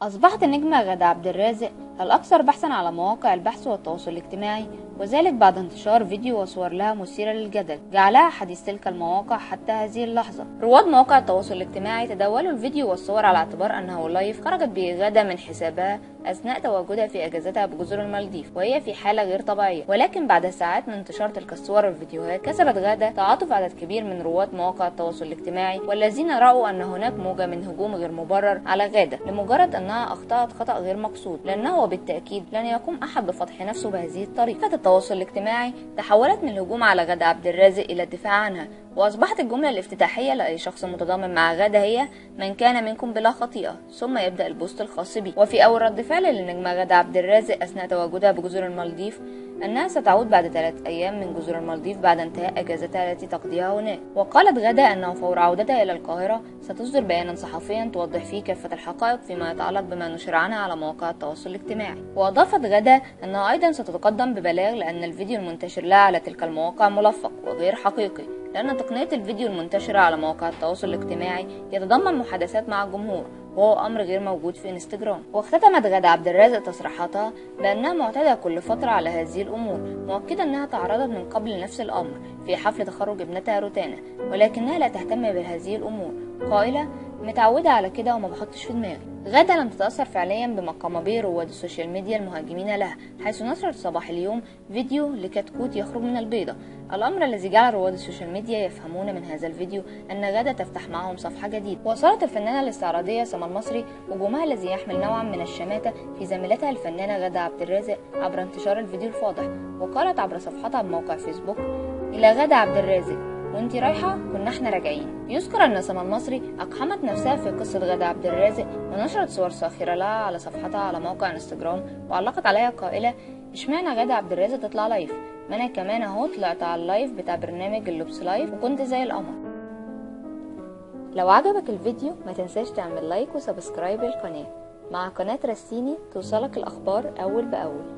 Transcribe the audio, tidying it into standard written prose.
أصبحت النجمة غادة عبد الرازق الأكثر بحثا على مواقع البحث والتواصل الاجتماعي، وذلك بعد انتشار فيديو وصور لها مثيرة للجدل جعلها حديث تلك المواقع حتى هذه اللحظة. رواد مواقع التواصل الاجتماعي تداولوا الفيديو والصور على اعتبار أنه لايف خرجت به غادة من حسابها أثناء تواجدها في أجازتها بجزر المالديف وهي في حالة غير طبيعية، ولكن بعد ساعات من انتشار تلك الصور والفيديوهات كسبت غادة تعاطف عدد كبير من رواد مواقع التواصل الاجتماعي، والذين رأوا أن هناك موجة من هجوم غير مبرر على غادة لمجرد أنها أخطأت خطأ غير مقصود، لأنه بالتأكيد لن يقوم أحد بفضح نفسه بهذه الطريقة. التواصل الاجتماعي تحولت من الهجوم على غادة عبد الرازق إلى الدفاع عنها، وأصبحت الجملة الافتتاحية لأي شخص متضامن مع غادة هي "من كان منكم بلا خطيئة"، ثم يبدأ البوست الخاص به. وفي أول رد فعل للنجمة غادة عبد الرازق أثناء تواجدها بجزر المالديف أنها ستعود بعد 3 أيام من جزر المالديف بعد انتهاء أجازتها التي تقضيها هناك. وقالت غادة أنه فور عودتها إلى القاهرة ستصدر بيانا صحفيا توضح فيه كافة الحقائق فيما يتعلق بما نشر عنها على مواقع التواصل الاجتماعي. وأضافت غادة أنها أيضا ستتقدم ببلاغ لأن الفيديو المنتشر لها على تلك المواقع ملفق وغير حقيقي، لأن تقنية الفيديو المنتشرة على مواقع التواصل الاجتماعي يتضمن محادثات مع الجمهور، وهو أمر غير موجود في انستجرام. واختتمت غادة عبد الرازق تصريحاتها بأنها معتادة كل فترة على هذه الأمور، مؤكدة أنها تعرضت من قبل لنفس الأمر في حفل تخرج ابنتها روتانا، ولكنها لا تهتم بهذه الأمور، قائلة "متعودة على كده وما بحطش في دماغي". غادة لم تتأثر فعليا بما قام به رواد السوشيال ميديا المهاجمين لها، حيث نشرت صباح اليوم فيديو لكتكوت يخرج من البيضة، الأمر الذي جعل رواد السوشيال ميديا يفهمون من هذا الفيديو أن غادة تفتح معهم صفحة جديدة. واصلت الفنانة الاستعراضية سما المصري هجومها الذي يحمل نوعا من الشماتة في زميلتها الفنانة غادة عبد الرازق عبر انتشار الفيديو الفاضح، وقالت عبر صفحتها بموقع فيسبوك: "إلى غادة عبد الرازق، وانتي رايحة كنا احنا راجعين". يذكر ان سما المصري اقحمت نفسها في قصة غادة عبد الرازق ونشرت صور ساخرة لها على صفحتها على موقع انستجرام، وعلقت عليها قائلة: "اشمعنى غادة عبد الرازق تطلع لايف؟ ما انا كمان اهو طلعت على اللايف بتاع برنامج اللبس لايف وكنت زي القمر". لو عجبك الفيديو ما تنساش تعمل لايك وسبسكرايب للقناة. مع قناة رسيني توصلك الاخبار اول باول.